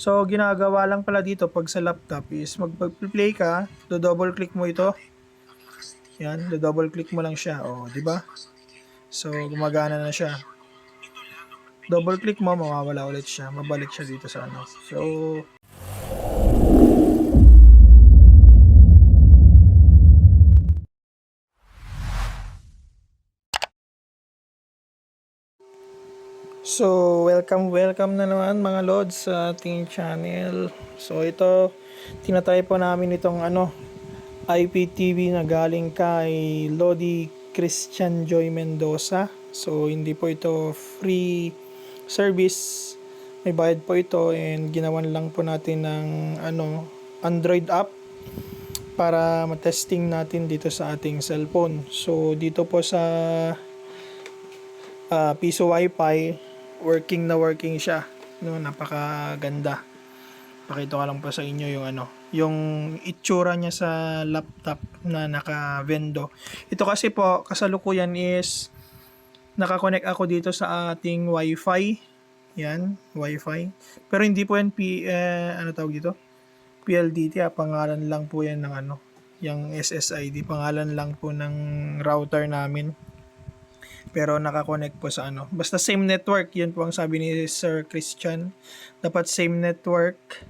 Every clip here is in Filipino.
So, ginagawa lang pala dito pag sa laptop is mag-play ka, do-double click mo ito. Yan, do-double click mo lang siya. O, di ba? So, gumagana na siya. Double click mo, mawawala ulit siya. Mabalik siya dito sa ano. So, welcome na naman mga Lods sa ating channel. So, ito, tinatry po namin itong IPTV na galing kay Lodi Christian Joy Mendoza. So, hindi po ito free service. May bayad po ito and ginawan lang po natin ng Android app para matesting natin dito sa ating cellphone. So, dito po sa Piso Wi-Fi, working siya, no, napakaganda. Pakita ko lang po sa inyo yung itsura niya sa laptop na naka-vendo. Ito kasi po kasalukuyan is nakakonect ako dito sa ating Wi-Fi. Yan, Wi-Fi. Pero hindi po yan tawag dito? PLDT, pangalan lang po yan ng yung SSID, pangalan lang po ng router namin. Pero nakakonect po sa basta same network, yun po ang sabi ni Sir Christian. Dapat same network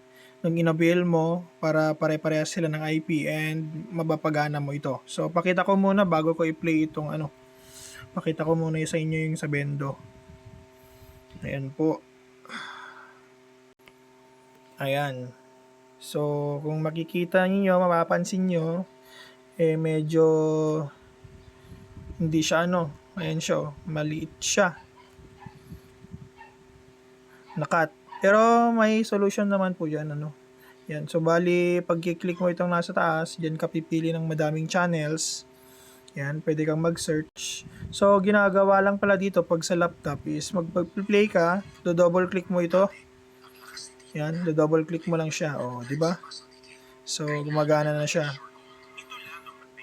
nung inabil mo para pare-parehas sila ng IP and mapapagana mo ito. So, pakita ko muna bago ko i-play itong pakita ko muna sa inyo yung sa Vendo. Ayan po. Ayan. So, kung makikita niyo, mapapansin niyo, medyo hindi siya ayan siya, maliit siya. Nakat. Pero may solution naman po yan, Yan. So, bali, pag i-click mo itong nasa taas, diyan ka pipili ng madaming channels. Yan, pwede kang mag-search. So, ginagawa lang pala dito pag sa laptop is mag-play ka, do-double click mo ito. Yan, do-double click mo lang siya. O, di ba? So, gumagana na siya.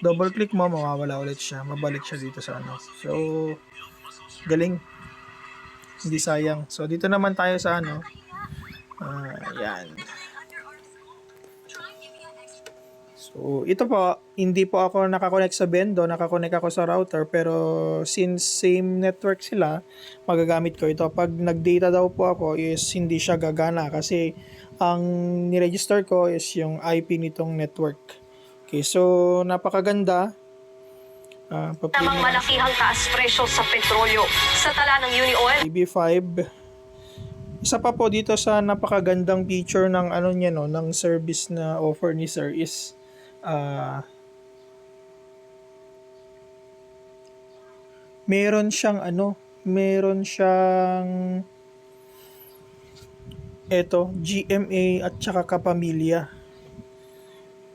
Double click mo, mawawala ulit siya. Mabalik siya dito sa So, galing. Hindi sayang. So, dito naman tayo sa yan. So, ito po, hindi po ako nakakonect sa Vendo, nakakonect ako sa router, pero since same network sila, magagamit ko ito. Pag nag-data daw po ako is hindi siya gagana kasi ang niregister ko is yung IP nitong network. Okay, so napakaganda. Namang malakihang taas presyo sa petrolyo sa tala ng Unioil. EB5. Isa pa po dito sa napakagandang feature ng ng service na offer ni Sir is meron siyang GMA at saka kapamilya.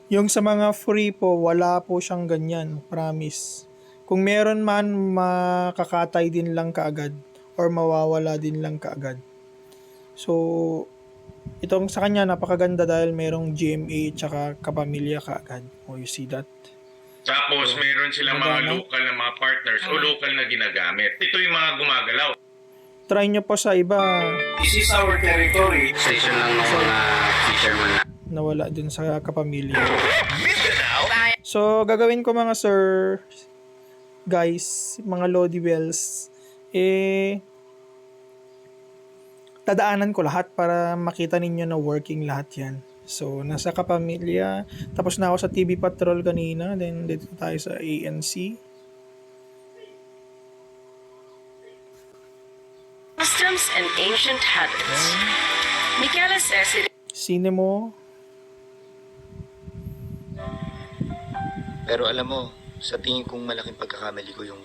Yung sa mga free po, wala po siyang ganyan, promise. Kung meron man, makakatay din lang kaagad or mawawala din lang kaagad. So, itong sa kanya napakaganda dahil merong GMA at saka kapamilya kaagad. Oh, you see that? Tapos meron silang mga local na mga partners o local na ginagamit. Ito yung mga gumagalaw. Try nyo po sa iba. This is our territory. Station lang ng mga fisherman na. Nawala dun sa kapamilya. So, gagawin ko mga sir, guys, mga Lodi Wells, tadaanan ko lahat para makita ninyo na working lahat yan. So, nasa kapamilya, tapos na ako sa TV Patrol kanina, then dito tayo sa ANC. Customs and ancient habits. Michaela says it. Cinemo. Pero alam mo, sa tingin kong malaking pagkakamali ko yung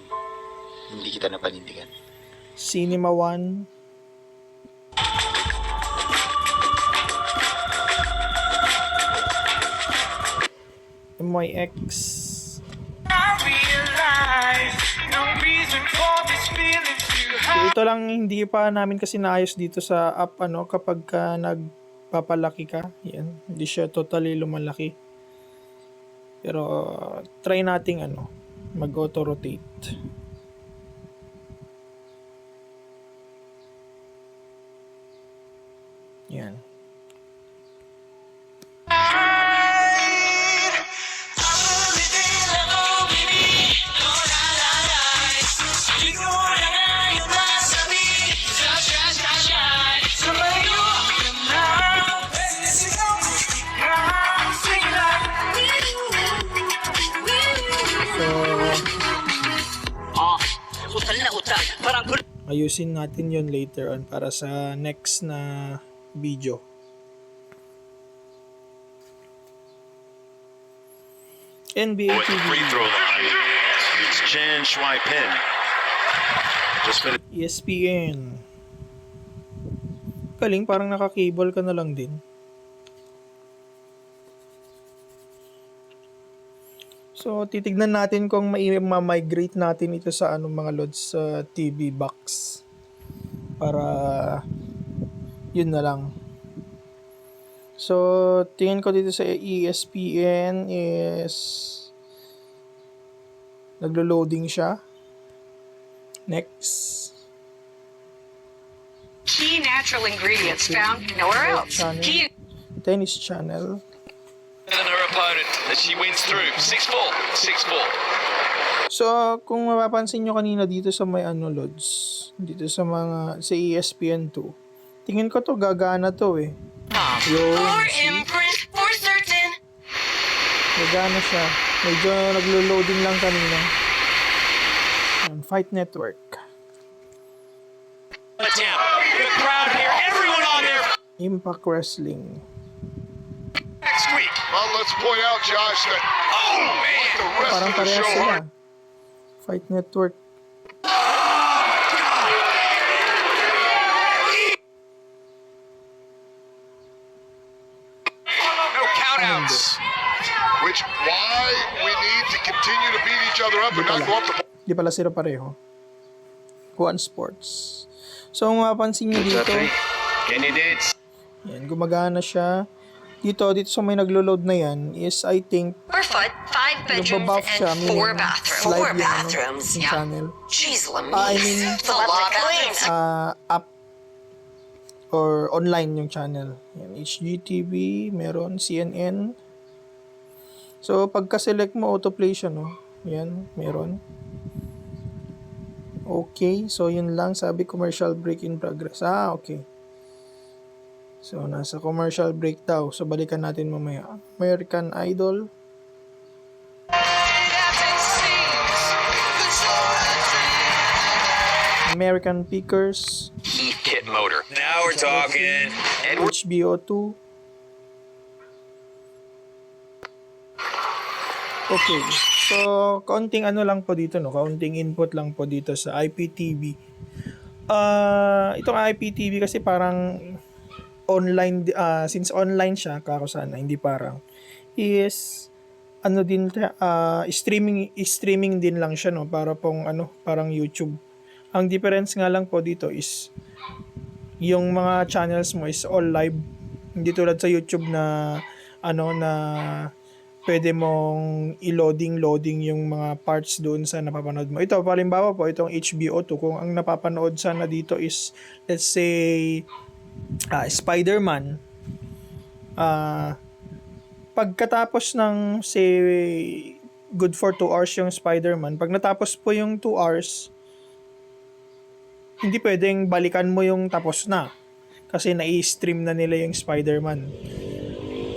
hindi kita napanindigan. Cinema 1. MYX. So, ito lang hindi pa namin kasi naayos dito sa app kapag ka nagpapalaki ka. Yan, hindi siya totally lumalaki. Pero try nating mag-auto rotate. Yan. Ayusin natin yon later on para sa next na video. NBA With the TV, free throw line, it's Chan Shui Pin. Just for the ESPN. Galing, parang naka-cable ka na lang din. So, titignan natin kung ma-migrate natin ito sa mga loads sa TV box. Para, yun na lang. So, tingin ko dito sa ESPN is naglo-loading siya. Next. Key natural ingredients found nowhere else. Channel. Key Tennis channel. than her opponent as she wins through 6-4, 6-4. So, kung mapapansin nyo kanina dito sa may loads, dito sa sa ESPN2, tingin ko to gagana to eh. Yun, see? imprint for certain. Gagana siya. Medyo naglo-loading lang kanina. Yan, Fight Network. Down. The crowd here, everyone on there Impact Wrestling. next week. Well, let's point out, Josh, that Oh, man. the rest Parang of the parehas show sila. Fight Network. No countouts. which why we need to continue to beat each other up and not go up the Di pala sila pareho. One Sports. So, kung mapapansin nyo dito, Candidates. yan, gumagana siya. Dito sa may naglo-load na yan is, I think, 5 bedrooms nagbabuff siya. and Meaning, 4 bathrooms. slide 4 yung, bathrooms, yung yeah. channel. Jeez I mean, Louise. A lot of claims. App or online yung channel. Yan, HGTV, meron CNN. So, pagka-select mo, autoplay siya, no? Yan, meron. Okay, so yun lang. Sabi, commercial break in progress. Okay. So, nasa commercial break daw. So, balikan natin mamaya. American Idol. American Pickers. Heat kit motor. Now we're talking. Edward. HBO2. Okay. So, kaunting lang po dito, no? Kaunting input lang po dito sa IPTV. Itong IPTV kasi parang online, since online siya, kako sana, hindi parang, is, streaming din lang siya, no? Para pong, parang YouTube. Ang difference nga lang po dito is, yung mga channels mo is all live. Hindi tulad sa YouTube na, na pwede mong i-loading yung mga parts doon sa napapanood mo. Ito, palimbawa po, itong HBO2, kung ang napapanood sana dito is, let's say, Spider-Man, pagkatapos ng, say, good for 2 hours yung Spider-Man, pag natapos po yung 2 hours, hindi pwedeng balikan mo yung tapos na. Kasi na-i-stream na nila yung Spider-Man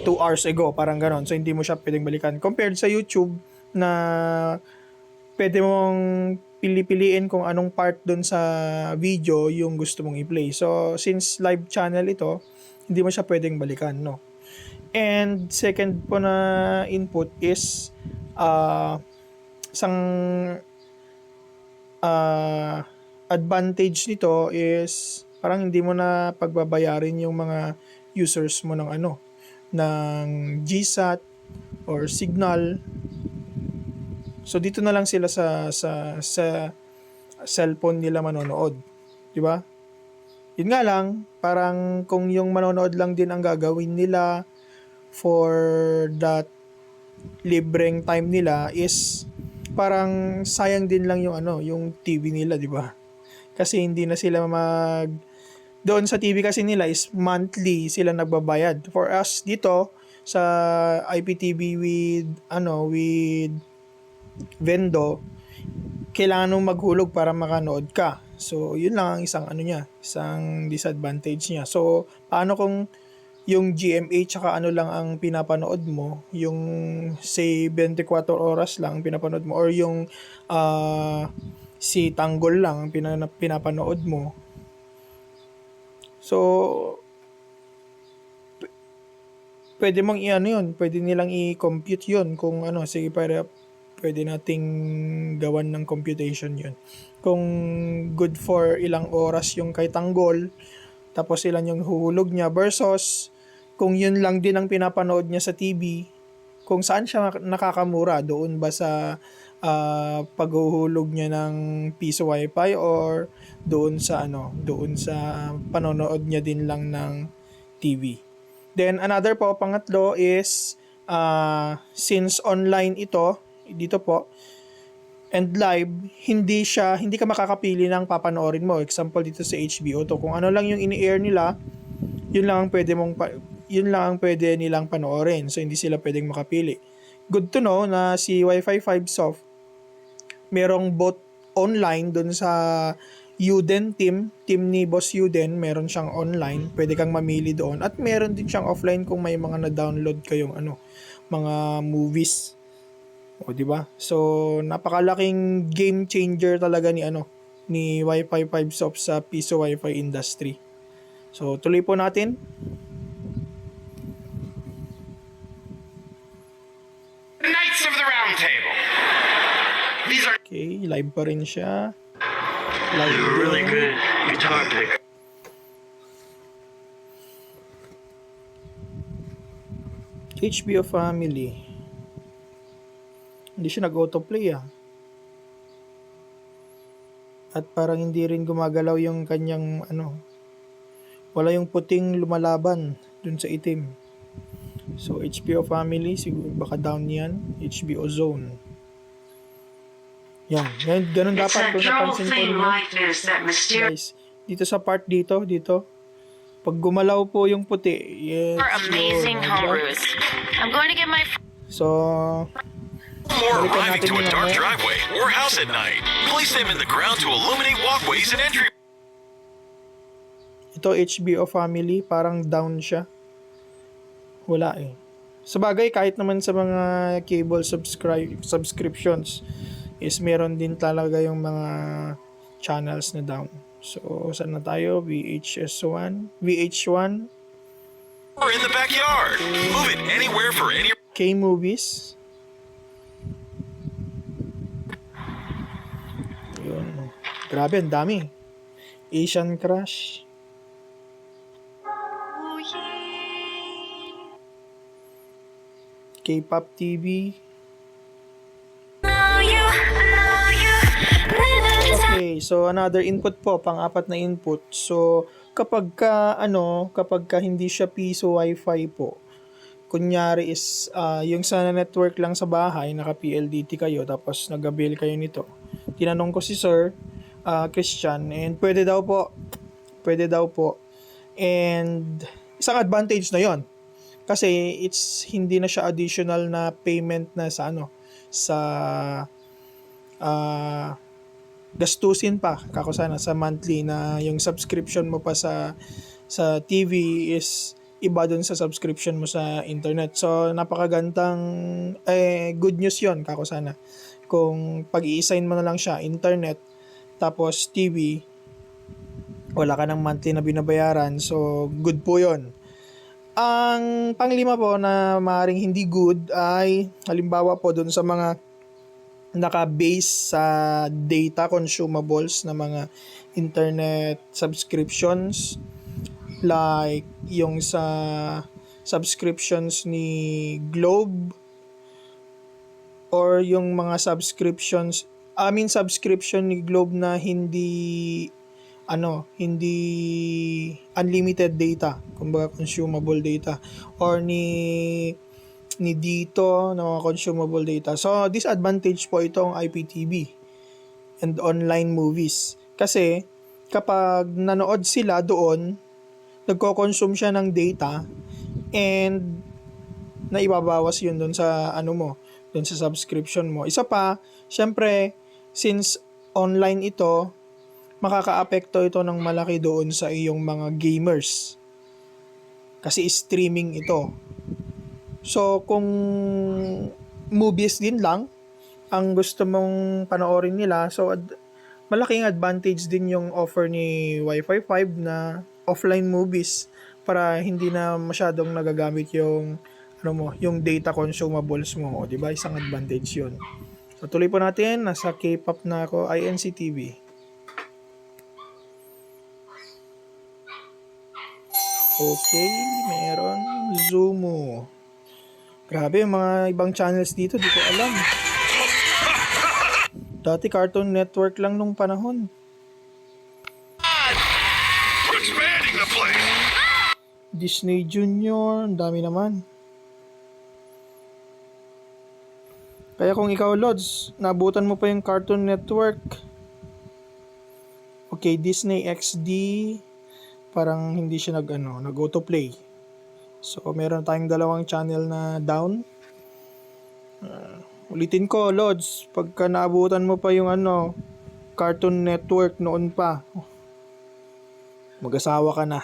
2 hours ago, parang ganon. So, hindi mo siya pwedeng balikan. Compared sa YouTube, na pwede mong pili-piliin kung anong part dun sa video yung gusto mong i-play. So, since live channel ito, hindi mo siya pwedeng balikan, no? And second po na input is isang advantage nito is parang hindi mo na pagbabayarin yung mga users mo ng ng GSAT or Signal. So dito na lang sila sa cellphone nila manonood, di ba? Yun nga lang, parang kung yung manonood lang din ang gagawin nila for that libreng time nila is parang sayang din lang yung yung TV nila, di ba? Kasi hindi na sila doon sa TV kasi nila is monthly sila nagbabayad. For us dito sa IPTV with Vendo, kailangan nung maghulog para makanood ka. So, yun lang ang isang disadvantage niya. So, paano kung yung GMA tsaka lang ang pinapanood mo, yung say 24 oras lang pinapanood mo, or yung si Tanggol lang ang pinapanood mo. So, pwede mong i-ano yun, pwede nilang i-compute yun kung ano, sige pwede nating gawan ng computation yun. Kung good for ilang oras yung kay Tanggol, tapos ilan yung huhulog niya versus kung yun lang din ang pinapanood niya sa TV, kung saan siya nakakamura, doon ba sa paghuhulog niya ng piso wifi or doon sa panonood niya din lang ng TV. Then another po, pangatlo is since online ito, dito po, and live, hindi ka makakapili ng papanoorin mo. Example dito sa HBO to, kung ano lang yung ini-air nila, yun lang ang pwede nilang panoorin. So hindi sila pwedeng makapili. Good to know na si Wi-Fi 5 Soft merong both online dun sa Uden team ni Boss Uden, meron siyang online, pwede kang mamili doon, at meron din siyang offline kung may mga na-download kayong mga movies. O di ba? So napakalaking game changer talaga ni Wi-Fi 5 Soft sa piso Wi-Fi industry. So tuloy po natin. Knights of the Round Table. These are Okay, live pa rin siya. Live Really din. good guitar pick. HBO Family. Hindi siya nag-autoplay At parang hindi rin gumagalaw yung kanyang wala yung puting lumalaban dun sa itim. So HBO Family, siguro baka down yan. HBO Zone. Yan, ganun dapat kung napansin ko ninyo. Guys, dito sa part dito, pag gumalaw po yung puti, yes, Amazing yun, homeroos. I'm going to get my So, More balikan arriving natin to a yung dark mamaya. driveway or house at night. Place them in the ground to illuminate walkways and entry. Ito HBO Family, parang down siya. Wala Sa bagay, kahit naman sa mga cable subscriptions, is meron din talaga yung mga channels na down. So, saan na tayo? VH1. Or in the backyard. Move it anywhere for any. K-Movies. Yun. Grabe, ang dami. Asian Crush. K-Pop TV. Okay, so another input po, pang-apat na input. So, kapag ka hindi siya piso wifi po, kunyari is yung sa network lang sa bahay, naka PLDT kayo, tapos nag-avail kayo nito. Tinanong ko si Sir Christian, and pwede daw po. And isang advantage na yon, kasi hindi na siya additional na payment na sa gastusin pa kako sana sa monthly, na yung subscription mo pa sa TV is iba dun sa subscription mo sa internet. So napakagandang good news yon kako sana. Kung pag-i-assign mo na lang siya internet tapos TV, wala ka ng monthly na binabayaran, so good po yon. Ang panglima po na maaaring hindi good ay halimbawa po dun sa mga naka-base sa data consumables na mga internet subscriptions, like yung sa subscriptions ni Globe, or yung mga subscription ni Globe na hindi unlimited data, kumbaga consumable data, or ni dito na mga consumable data. So, disadvantage po itong IPTV and online movies. Kasi, kapag nanood sila doon, nagko-consume siya ng data, and naibabawas yun doon sa doon sa subscription mo. Isa pa, syempre, since online ito, makakaapekto ito ng malaki doon sa iyong mga gamers. Kasi streaming ito. So, kung movies din lang ang gusto mong panoorin nila, so malaking advantage din yung offer ni Wi-Fi 5 na offline movies para hindi na masyadong nagagamit yung yung data consumables mo, 'di ba? Isang advantage 'yun. So tuloy po natin, nasa K-pop na ako, INCTV. Okay, meron Zumo. Grabe, yung mga ibang channels dito, di ko alam. Dati Cartoon Network lang nung panahon. Expanding the place. Disney Junior, ang dami naman. Kaya kung ikaw, Lods, nabutan mo pa yung Cartoon Network. Okay, Disney XD, parang hindi siya nag-autoplay. So, meron tayong dalawang channel na down. Ulitin ko, Lods, pagka naabutan mo pa yung Cartoon Network noon pa, mag-asawa ka na.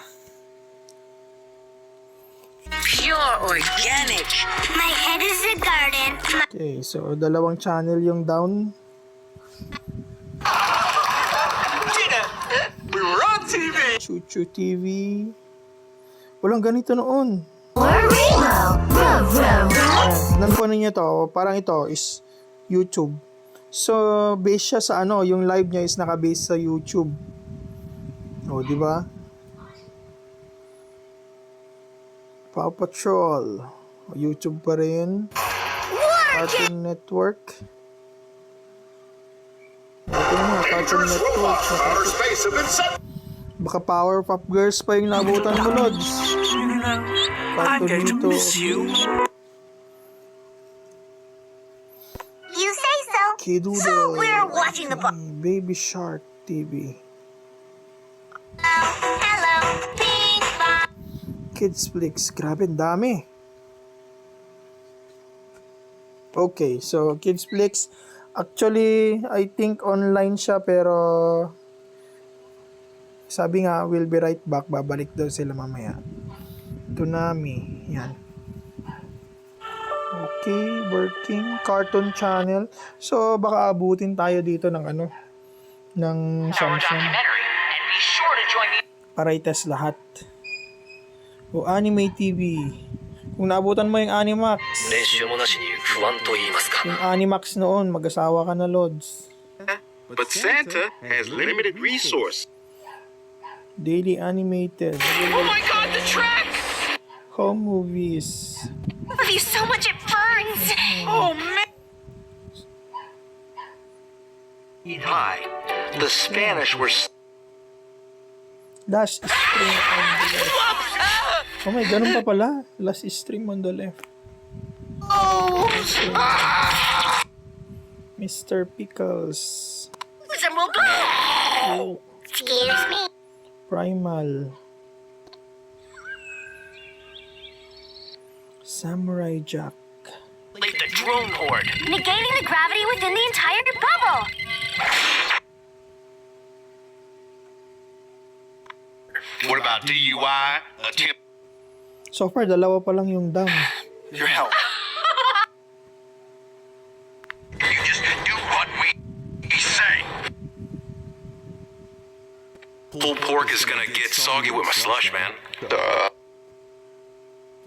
Pure organic. My head is a garden. Okay, so dalawang channel yung down. We were on TV. Chuchu TV. Walang ganito noon. Nakuha niyo to, parang ito is YouTube. So, base siya sa yung live niya is naka-base sa YouTube. O, di ba? Paw Patrol. YouTube pa rin. Cartoon Network. Ito nga, Cartoon Network. Baka Powerpuff Girls pa yung nabutan mo, Lods. Cartoon dito. You say so. Kidoodle. So we're watching the book. Baby Shark TV. Hello, Pink Bob. Kids Flix. Grabe, ang dami. Okay, so Kids Flix. Actually, I think online siya pero sabi nga, we'll be right back. Babalik daw sila mamaya. Toonami. Yan. Okay, working. Cartoon Channel. So, baka abutin tayo dito ng ng Samsung. Para i-test lahat. O, Anime TV. Kung naabutan mo yung Animax. Yung Animax noon, mag-asawa ka na, Lods. But Santa has limited resource. Daily Animated. Oh my God, the track! Home Movies. I love you so much it burns. Oh man! Hi. The Spanish were Last Stream on the Left. Oh my, ganun pa pala. Last Stream on the Left. Mr. Pickles. Oh, Excuse me. Primal. Samurai Jack. Leave the drone horde. Negating the gravity within the entire bubble. What about DUI? Attempt So far, dalawa pa lang yung down. your help. You just do what we say. Pulled pork is gonna get soggy with my slush, man.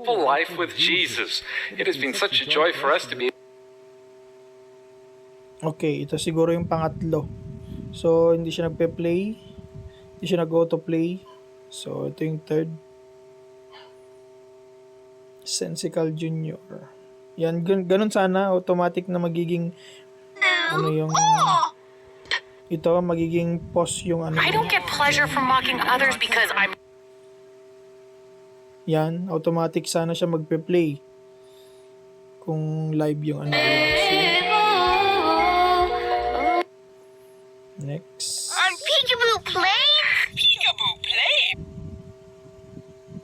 Full life with Jesus. It has been such a joy for us to be. Okay, ito siguro yung pangatlo. So, hindi siya nagpe-play. Hindi siya nag-auto-play. So, ito yung third. Sensical Junior. Yan, ganun sana. Automatic na magiging yung ito, magiging pause yung I don't get pleasure from mocking others because I'm Yan, automatic sana siya magpe-play. Kung live yung Next. On Peekaboo Play? Peekaboo Play.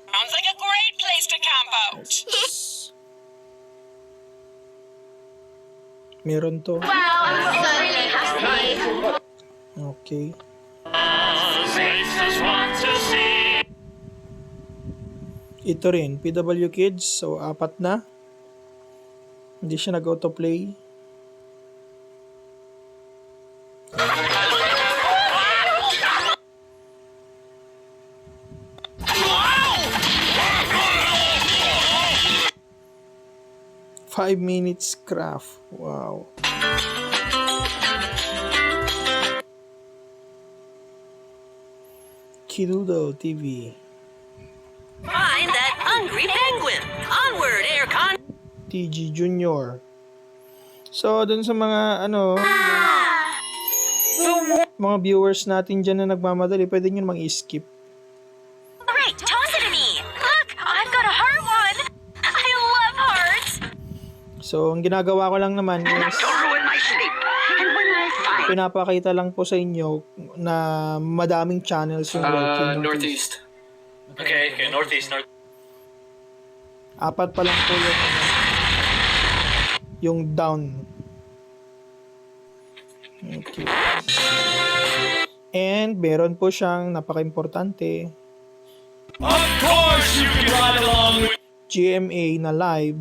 Sounds like a great place to camp out. Meron to. Wow, I'm so really happy. Okay. Ito rin, PW Kids. So, 4 na. Hindi siya nag-autoplay. 5 minutes craft. Wow. Kidudo TV. Find that hungry penguin. Onward, Aircon. TG Junior. So, dun sa mga mga viewers natin dyan na nagmamadali, pwede nyo namang i-skip. Great, toss it to me. Look, I've got a heart one. I love hearts. So, ang ginagawa ko lang naman is Ruin my sleep. And when I find pinapakita lang po sa inyo na madaming channels yung working. Northeast. Okay, northeast. Apat pa lang po yung down. Okay. And meron po siyang napaka-importante. Of course you can ride along with GMA na live.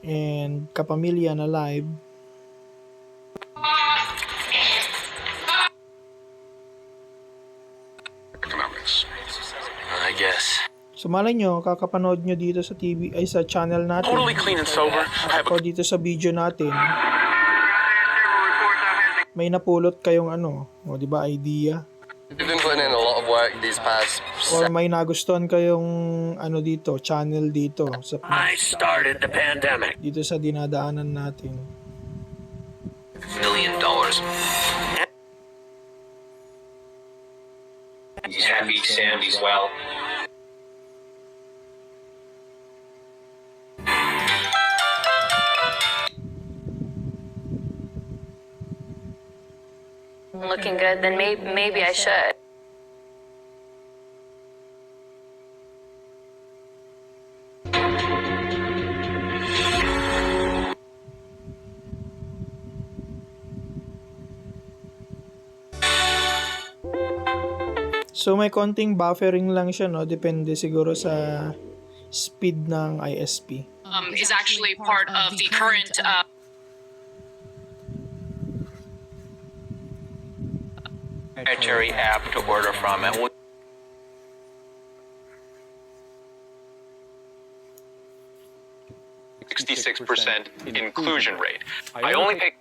And Kapamilya na live. Economics. I guess. So malay nyo, kakapanood nyo dito sa TV, ay sa channel natin. Totally clean and sober. I have O dito sa video natin. May napulot kayong o di ba idea? We've been putting in a lot of work these past. Or may nagustuhan kayong dito, channel dito sa I started the pandemic. dito sa dinadaanan natin. $1 million. He's happy, Sandy's well. Looking good, then maybe I should. So may konting buffering lang siya, no? Depende siguro sa speed ng ISP. Is actually part of the current Proprietary app to order from. And 66% inclusion rate. I only pay.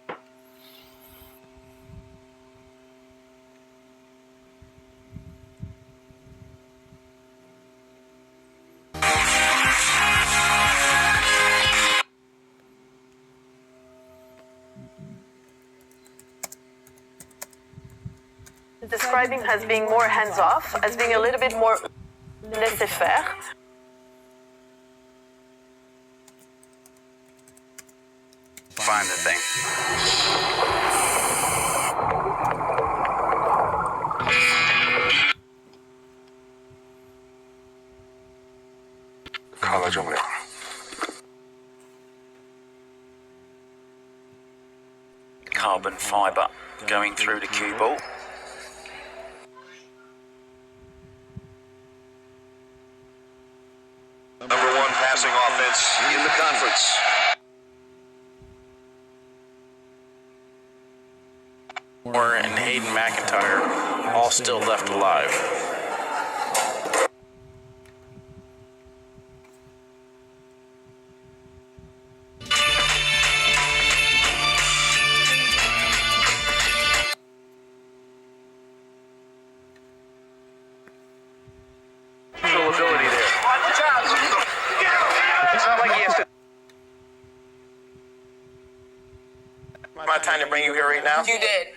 Describing as being more hands-off, as being a little bit more laissez-faire. Find the thing. Carbon fiber going through the cue ball. Number one passing offense in the conference. Moore and Hayden McIntyre all still left alive. Ability there. It's not like he has to. My time to bring you here right now. you did.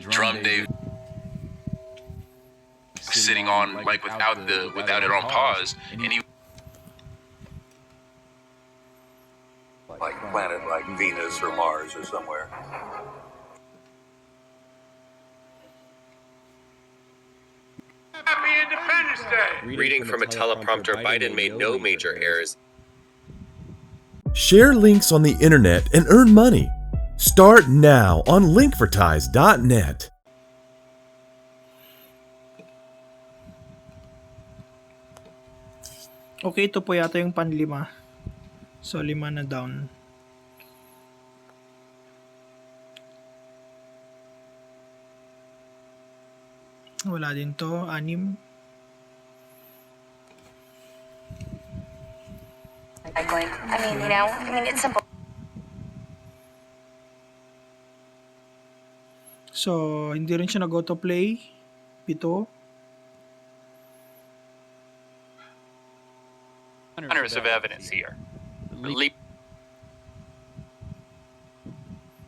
Drum Dave sitting on like without it on pause, and he Like planet like Venus or Mars or somewhere. Happy Independence Day! Reading from a teleprompter, Biden made no major errors. Share links on the internet and earn money. Start now on linkvertise.net. Okay, ito po yata yung panlima. So, 5 na down. Wala din to, 6. It's simple. So, hindi rin siya nag-autoplay. 7. Hundreds of evidence here.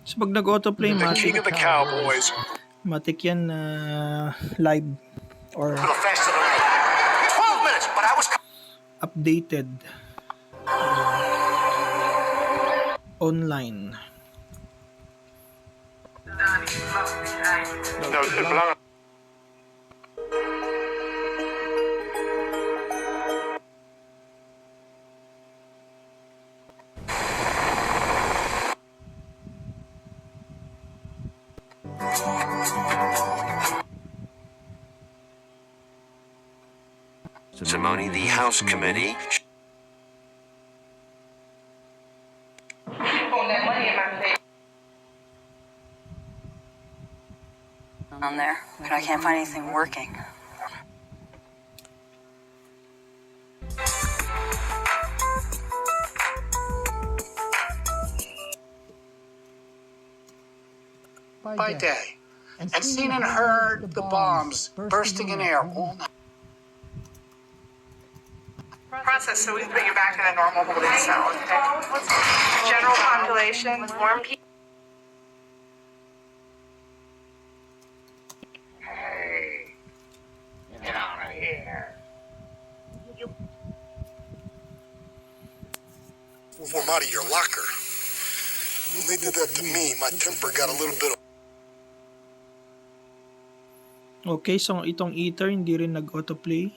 So, pag nag-autoplay, King of the Cowboys. matik yan na live or A little faster than I. 12 minutes, but I was. updated online. No, belangrijk. Simone, the House Committee. On there, but I can't find anything working. By day, and seen and heard the bombs bursting in air all night. Process, so we can put you back in a normal holding cell. Okay? General population, warm people. Hey, get out of here. Form out of your locker. When they did that to me, my temper got a little bit of. Okay, so itong Ether hindi rin nag-autoplay.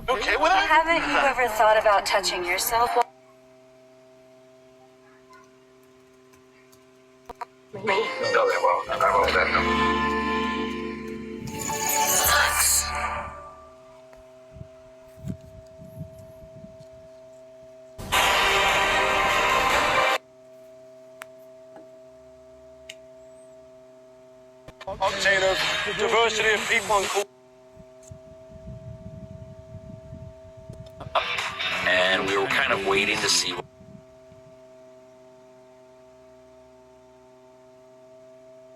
Okay, well, Haven't you ever thought about touching yourself? Octave, diversity of people and And we were kind of waiting to see.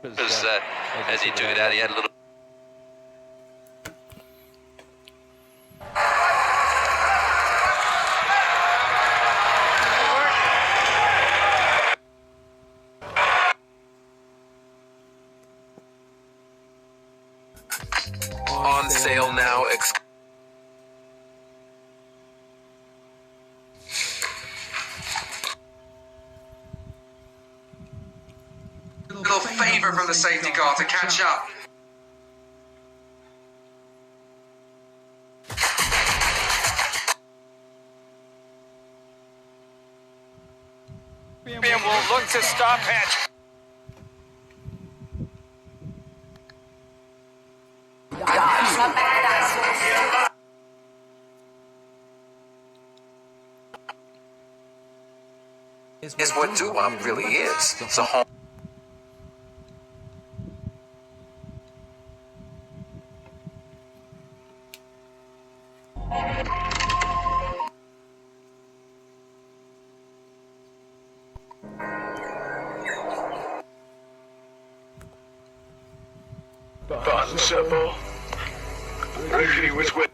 Because as he took it out, he had a little. On sale now. little favor from the safety guard to catch up. And we'll look to stop it. Is what doo-wop really is. It's a home. Bond simple. Ricky was with.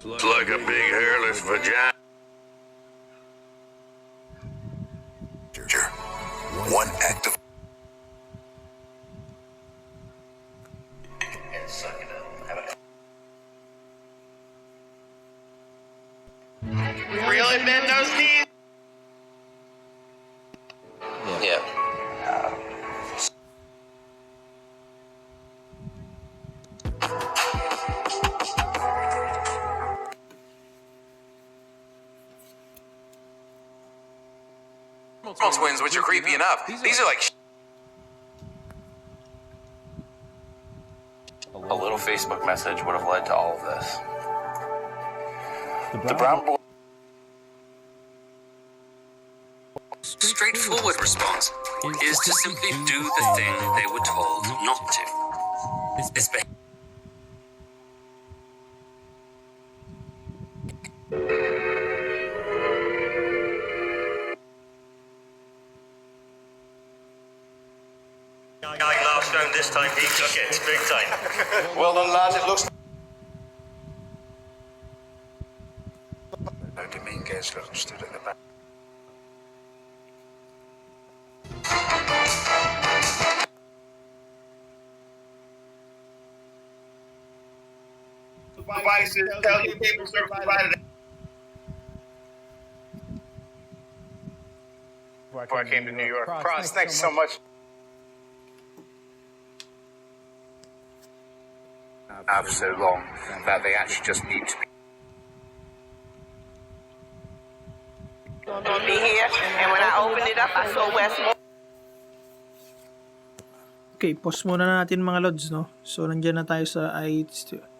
It's like a big hairless vagina. One act of twins, which are creepy enough. These are like a little Facebook message would have led to all of this. The brown boy. Straightforward response is to simply do the thing they were told not to. This last round this time, he took it big time. Well done, lads. It looks. No, Dominguez stood at the back. Devices, tell your cable service provider. Before I came to New York. Cross, thanks so much. for so long that they actually just need to be. Gonna be here, and when I opened it up, I saw Westmore. Okay, pause muna natin mga lods, no? So, nandiyan na tayo sa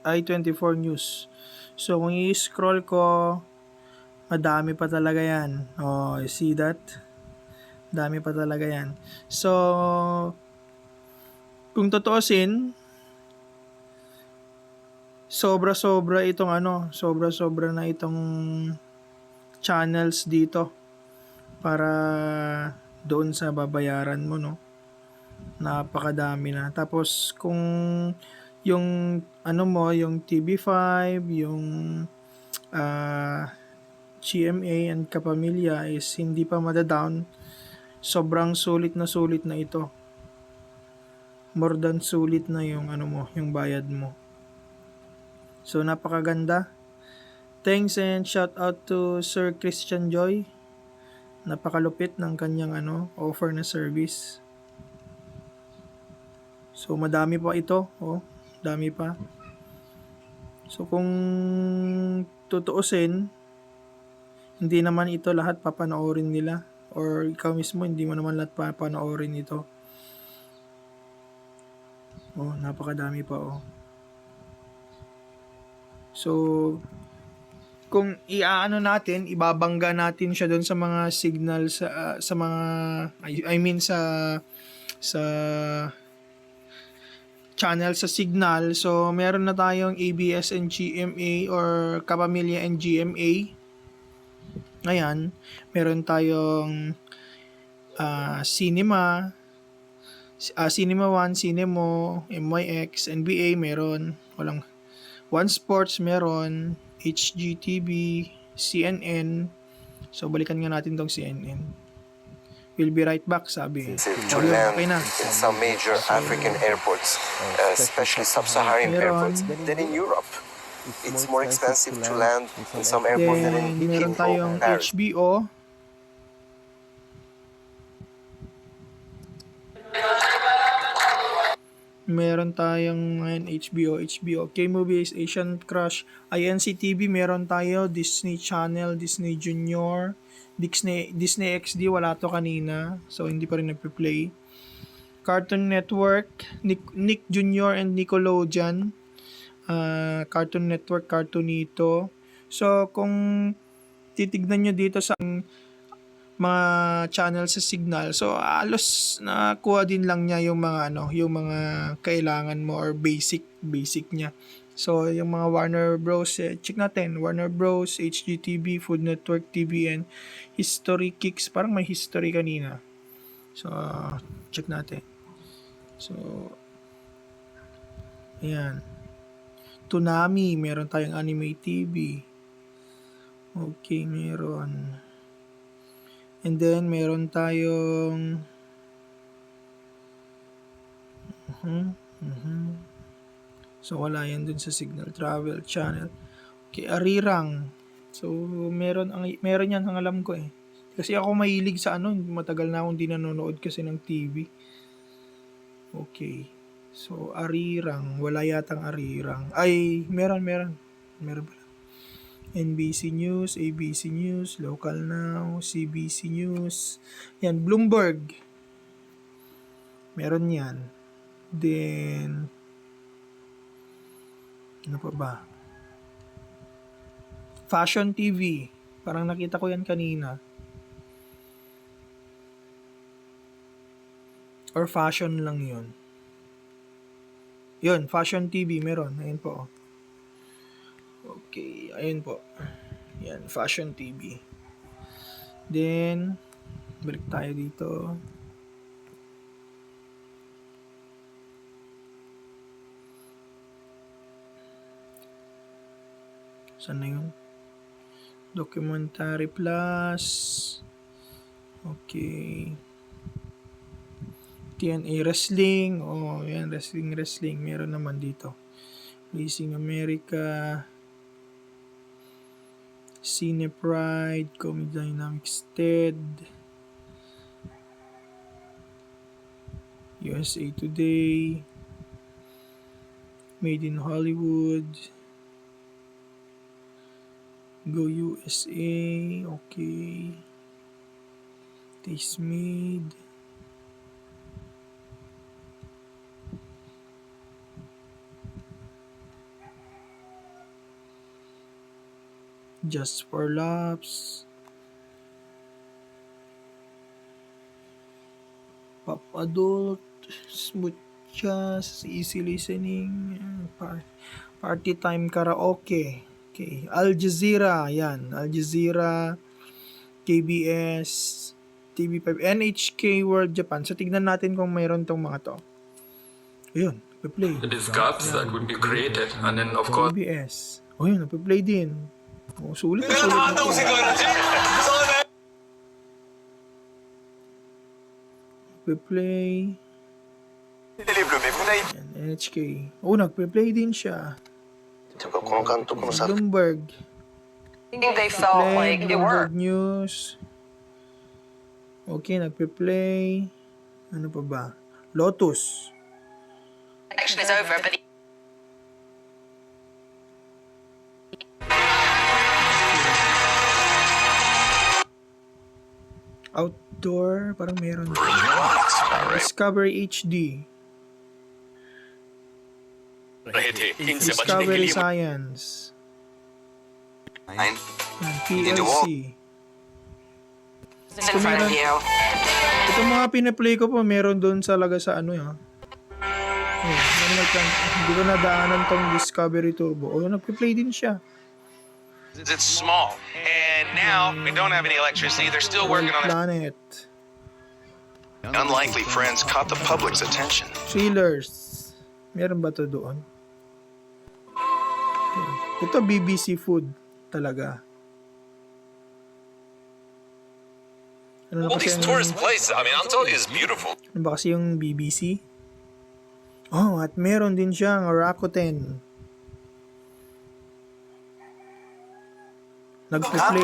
I24 News. So, kung i-scroll ko, madami pa talaga yan. Oh, you see that? Dami pa talaga yan. So, kung totoosin, sobra-sobra itong sobra-sobra na itong channels dito para doon sa babayaran mo, no? Napakadami na. Tapos kung yung yung TV5, yung GMA and Kapamilya is hindi pa madadown, sobrang sulit na ito. More than sulit na yung yung bayad mo. So napakaganda. Thanks and shout out to Sir Christian Joy. Napakalupit ng kanyang offer na service. So madami pa ito, dami pa. So kung tutuusin, hindi naman ito lahat papanoorin nila, or ikaw mismo hindi mo naman lahat papanoorin ito. Napakadami pa. So kung natin, ibabangga natin siya doon sa mga signal sa mga sa channel sa signal. So meron na tayong ABS and GMA or Kapamilya and GMA. Ayan, meron tayong Cinema 1, Cinemo, MYX, NBA meron, One Sports meron, HGTV, CNN. So balikan nga natin tong CNN. We'll be right back, sabi. To land in some major African airports, especially sub-Saharan airports, than in Europe. It's more expensive to land in some airports than in meron tayong Paris. HBO. Meron tayong HBO, K-Movies, Asian Crush, INC-TV, meron tayo, Disney Channel, Disney Junior, Disney XD, wala to kanina, so hindi pa rin nagpe-play. Cartoon Network, Nick Junior and Nickelodeon, Cartoon Network, Cartoonito. So kung titignan nyo dito sa mga channel sa signal, so alos nakuha din lang niya yung mga yung mga kailangan mo or basic niya. So yung mga Warner Bros, check natin, Warner Bros, HGTV, Food Network TV, and History Kicks, parang may history kanina. So check natin. So ayan, Toonami, meron tayong Anime TV. Okay, meron. And then, meron tayong So, wala yan dun sa Signal Travel Channel. Okay, Arirang. So, meron yan ang alam ko . Kasi ako mahilig sa matagal na akong di nanonood kasi ng TV. Okay. So, Arirang. Wala yatang Arirang. Ay, meron pala. NBC News, ABC News, Local Now, CBC News. Yan, Bloomberg. Meron yan. Then, ano pa ba? Fashion TV. Parang nakita ko yan kanina. Or fashion lang yun. Yun, Fashion TV meron. Ayun po. Okay, ayun po. Yan, Fashion TV. Then, balik tayo dito. Saan na yun? Documentary Plus. Okay. TNA Wrestling. Oh, yan. Wrestling. Meron naman dito. Racing America. Cine Pride. Comedy Dynamics TED. USA Today. Made in Hollywood. Go USA. Okay. Taste Made. Just for Laughs. Pop Adult. Smooth Jazz. Easy Listening. Party Time Karaoke. Okay. Al Jazeera. Yan. Al Jazeera. KBS. TV5. NHK World Japan. So, tignan natin kung mayroon tong mga to. Ayun. Play. It is gaps that would be created, and then of course. KBS. Oh, yun. Play din. Oh, sulit. Play. NHK. Oh, nagpe-play din siya. Bloomberg. I think they felt Play, like it Bloomberg worked. News. Okay, nagpe-play. Ano pa ba? Lotus. Election is over, but Outdoor. Parang meron. Discovery HD. Discovery Science. Yan, PLC. it's in front of you. Ito mga pinaplay ko po, meron doon talaga sa ano yan. Hindi ko nadaanan tong Discovery Turbo. O, nagpe-play din siya. It's small. And now we don't have any electricity. They're still working on it. Planet. Unlikely friends caught the public's attention. Thrillers. Meron ba to doon? Okay. Ito BBC Food talaga. Ano na All kasi these ang- tourist places, I mean, Antalya is beautiful. Ano ba kasi yung BBC? Oh, at meron din siyang Rakuten. Nagpe-play.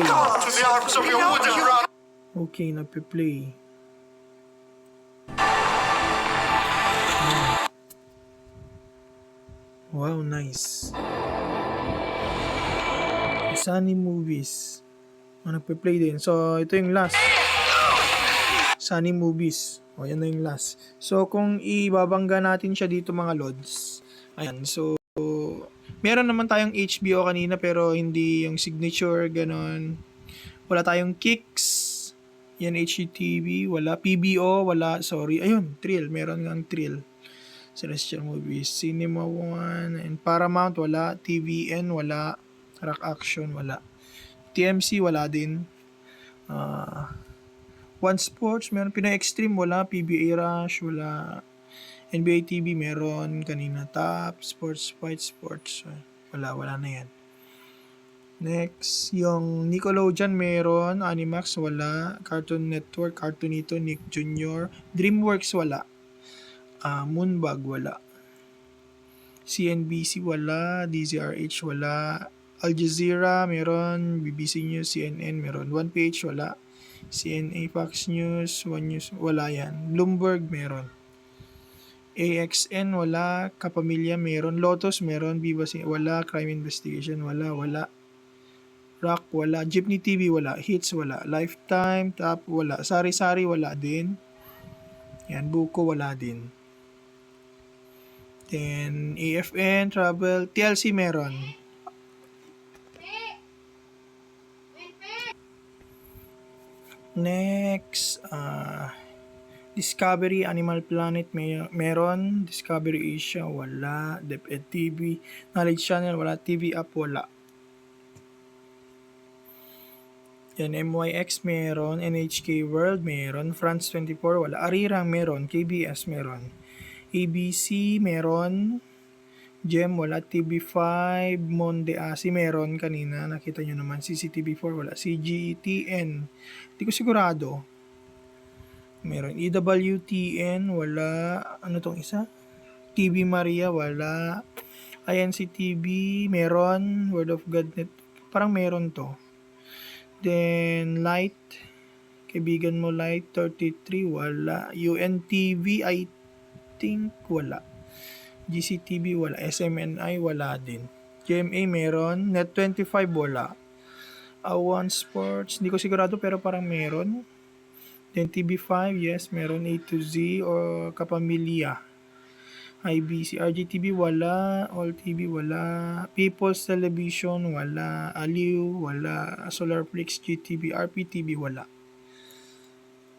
Okay, nagpe-play. Wow, nice. Sunny Movies. Nagpe-play din. So, ito yung last. Sunny Movies. O, yan na yung last. So, kung ibabangga natin siya dito mga lods. Ayan. So, meron naman tayong HBO kanina pero hindi yung signature, ganon. Wala tayong Kicks. Yan, HGTV. Wala. PBO. Wala. Sorry. Ayun, Thrill. Meron nga Thrill. Celestial Movies. Cinema One. And Paramount. Wala. TVN. Wala. Rock Action. Wala. TMC. Wala din. One Sports. Meron. Pinoy Extreme. Wala. PBA Rush. Wala. NBA TV meron kanina. Top, Sports, Fight Sports. Wala na yan. Next, yung Nickelodeon meron. Animax wala. Cartoon Network, Cartoonito, Nick Jr. DreamWorks wala. Moonbug wala. CNBC wala. DZRH wala. Al Jazeera meron. BBC News, CNN meron. 1PH wala. CNA, Fox News, One News wala yan. Bloomberg meron. AXN wala, Kapamilya meron, Lotus meron, Viva wala, Crime Investigation wala. Rock, wala. Jeepney TV, wala. Hits, wala. Lifetime, Top, wala. Sari-sari, wala din. Yan, Buko, wala din. Then, AFN, Travel, TLC meron. Next, Discovery, Animal Planet, meron. Discovery Asia, wala. DepEd TV, Knowledge Channel, wala. TV App, wala. Yan, MYX meron, NHK World meron, France 24 wala, Arirang meron, KBS meron, ABC meron, GEM wala, TV5, Monde Asi meron kanina, nakita nyo naman, CCTV4 wala, CGTN, hindi ko sigurado, meron, EWTN wala, ano tong isa? TV Maria wala, INC TV meron, Word of God Net, parang meron to. Then, Light, kaibigan mo Light, 33, wala. UNTV, I think, wala. GCTV, wala. SMNI, wala din. GMA, meron. Net25, wala. Awan Sports, hindi ko sigurado pero parang meron. Then, TV5, yes, meron. A to Z or Kapamilya. IBC, RGTV, wala. All TV, wala. People's Television, wala. Aliw, wala. Solarflix, GTV, RPTV, wala.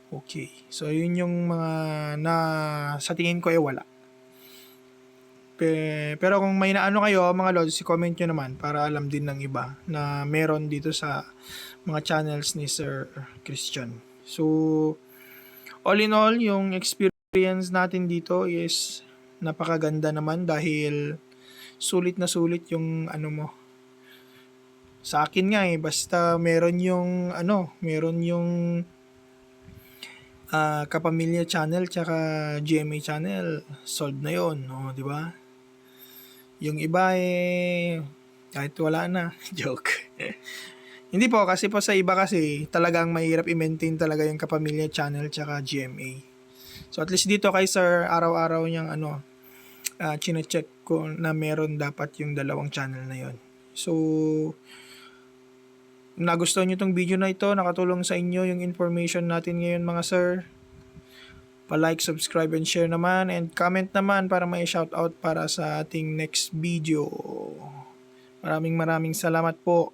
Okay. So, yun yung mga na sa tingin ko wala. Pero kung may naano kayo, mga lods, comment nyo naman para alam din ng iba na meron dito sa mga channels ni Sir Christian. So, all in all, yung experience natin dito is napakaganda naman dahil sulit na sulit yung ano mo. Sa akin nga basta meron yung Kapamilya channel tsaka GMA channel, solved na yon, no, di ba? Yung iba kahit wala na, joke. Hindi po, kasi po sa iba kasi talagang mahirap i-maintain talaga yung Kapamilya channel tsaka GMA. So at least dito kay Sir, araw-araw niyang chine-check ko na meron dapat yung dalawang channel na yon. So, nagustuhan nyo tong video na ito, nakatulong sa inyo yung information natin ngayon mga sir, pa-like, subscribe, and share naman, and comment naman para may shoutout para sa ating next video. Maraming salamat po.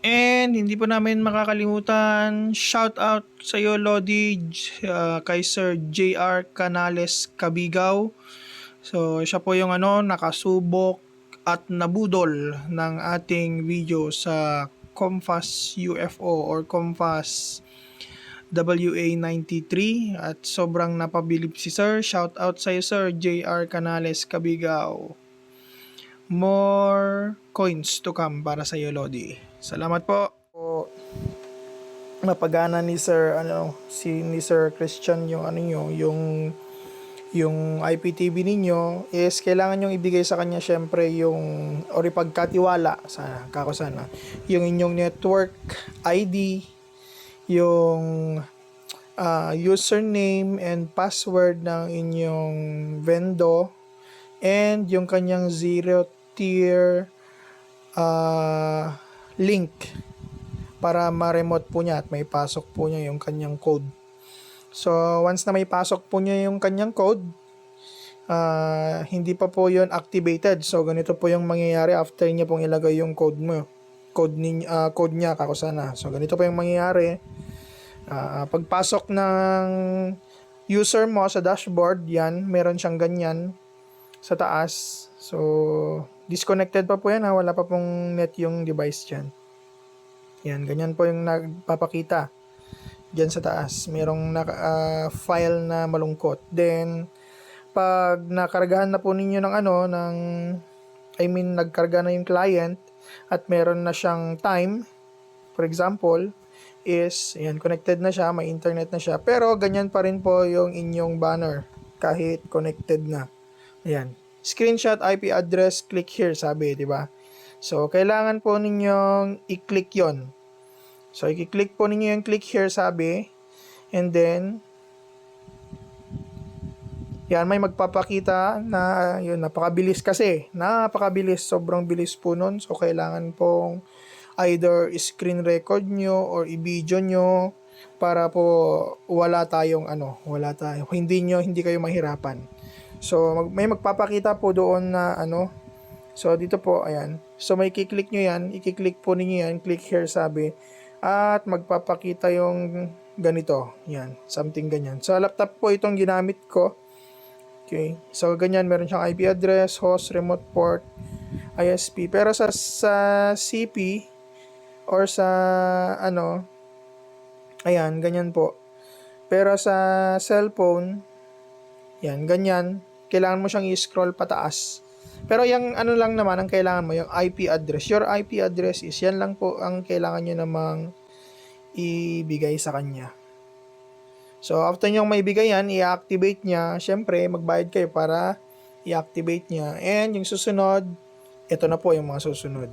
And hindi po namin makakalimutan, shout out sa iyo Lodi, kay Sir JR Canales Cabigaw. So siya po yung nakasubok at nabudol ng ating video sa Compass UFO or Compass WA93 at sobrang napabilib si Sir. Shout out sa iyo Sir JR Canales Cabigaw. More coins to come para sa iyo Lodi. Salamat po. Mapagana ni Sir ni Sir Christian yung yung IPTV ninyo is kailangan yung ibigay sa kanya syempre yung or ipagkatiwala sana yung inyong network ID, yung username and password ng inyong vendor, and yung kanyang zero tier link para ma-remote po niya at may pasok po niya yung kanyang code. So, once na may pasok po niya yung kanyang code, hindi pa po yun activated. So, ganito po yung mangyayari after niya pong ilagay yung code mo. Code niya, kakusana. So, ganito po yung mangyayari. Pagpasok ng user mo sa dashboard, yan, meron siyang ganyan sa taas. So, disconnected pa po yan, wala pa pong net yung device dyan. Yan, ganyan po yung nagpapakita dyan sa taas. Merong file na malungkot. Then, pag nakargahan na po ninyo nagkarga na yung client at meron na siyang time, for example, is, yan, connected na siya, may internet na siya, pero ganyan pa rin po yung inyong banner kahit connected na. Ayan. Screenshot IP address, click here, sabi, di ba? So, kailangan po ninyong i-click yon. So, i-click po ninyo yung click here, sabi, and then, Yan, may magpapakita na yun, napakabilis kasi. Napakabilis, sobrang bilis po nun. So, kailangan pong either screen record nyo or i-video nyo para po wala tayong hindi kayo mahirapan. So, may magpapakita po doon na so, dito po, ayan. So, may kiklik nyo yan. I-click po ninyo yan. Click here, sabi. At magpapakita yung ganito. Yan, something ganyan. So, laptop po itong ginamit ko. Okay. So, ganyan. Meron siyang IP address, host, remote port, ISP. Pero sa CP or sa ayan, ganyan po. Pero sa cellphone, yan, ganyan. Kailangan mo siyang i-scroll pataas. Pero yung lang naman ang kailangan mo, yung IP address. Your IP address is, yan lang po ang kailangan nyo namang ibigay sa kanya. So, after nyong maibigay yan, i-activate niya. Siyempre, magbayad kayo para i-activate niya. And yung susunod, ito na po yung mga susunod.